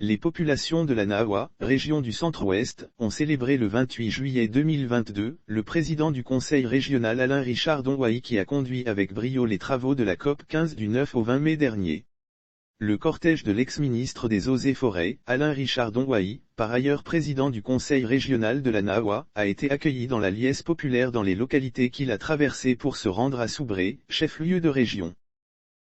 Les populations de la Nahua, région du Centre-Ouest, ont célébré le 28 juillet 2022, le président du conseil régional Alain Richard Dongwayi qui a conduit avec brio les travaux de la COP 15 du 9 au 20 mai dernier. Le cortège de l'ex-ministre des Eaux et Forêts, Alain Richard Dongwayi, par ailleurs président du conseil régional de la Nahua, a été accueilli dans la liesse populaire dans les localités qu'il a traversées pour se rendre à Soubré, chef-lieu de région.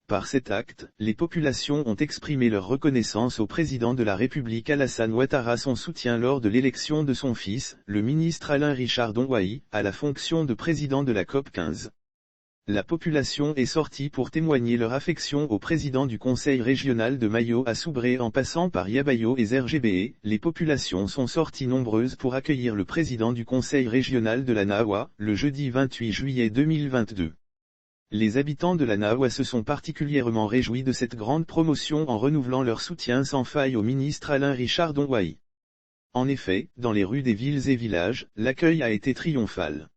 Par cet acte, les populations ont exprimé leur reconnaissance au président de la République Alassane Ouattara son soutien lors de l'élection de son fils, le ministre Alain Richard Dongwayi, à la fonction de président de la COP 15. La population est sortie pour témoigner leur affection au président du conseil régional de Mayo à Soubré en passant par Yabayo et Zergébé. Les populations sont sorties nombreuses pour accueillir le président du conseil régional de la Nahua, le jeudi 28 juillet 2022. Les habitants de la Nahua se sont particulièrement réjouis de cette grande promotion en renouvelant leur soutien sans faille au ministre Alain Richard Dongwayi. En effet, dans les rues des villes et villages, l'accueil a été triomphal.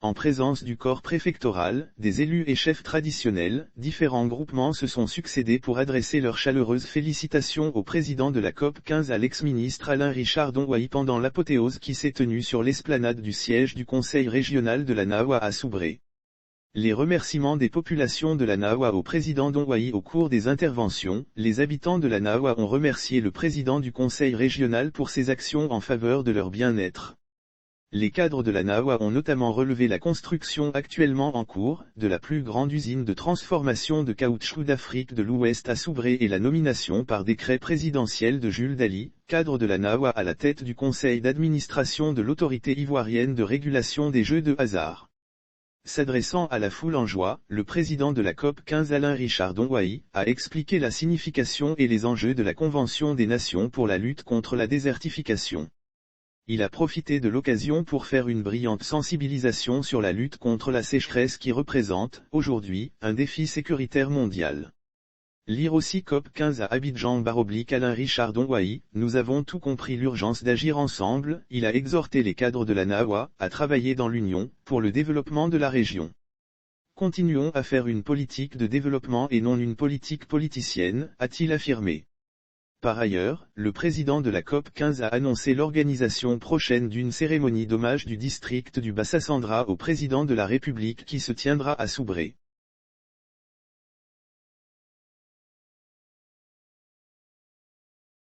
En présence du corps préfectoral, des élus et chefs traditionnels, différents groupements se sont succédés pour adresser leurs chaleureuses félicitations au président de la COP 15 à l'ex-ministre Alain Richard Dongwayi pendant l'apothéose qui s'est tenue sur l'esplanade du siège du conseil régional de la Nahua à Soubré. Les remerciements des populations de la Nahua au président Dongwayi au cours des interventions, les habitants de la Nahua ont remercié le président du conseil régional pour ses actions en faveur de leur bien-être. Les cadres de la Nahua ont notamment relevé la construction actuellement en cours, de la plus grande usine de transformation de caoutchouc d'Afrique de l'Ouest à Soubré et la nomination par décret présidentiel de Jules Dali, cadre de la Nahua à la tête du conseil d'administration de l'autorité ivoirienne de régulation des jeux de hasard. S'adressant à la foule en joie, le président de la COP 15 Alain Richard Dongwayi, a expliqué la signification et les enjeux de la Convention des Nations pour la lutte contre la désertification. Il a profité de l'occasion pour faire une brillante sensibilisation sur la lutte contre la sécheresse qui représente, aujourd'hui, un défi sécuritaire mondial. Lire aussi COP 15 à Abidjan Alain Richard Dongwayi, nous avons tout compris l'urgence d'agir ensemble, il a exhorté les cadres de la Nahua, à travailler dans l'union, pour le développement de la région. Continuons à faire une politique de développement et non une politique politicienne, a-t-il affirmé. Par ailleurs, le président de la COP 15 a annoncé l'organisation prochaine d'une cérémonie d'hommage du district du Bassa-Sandra au président de la République qui se tiendra à Soubré.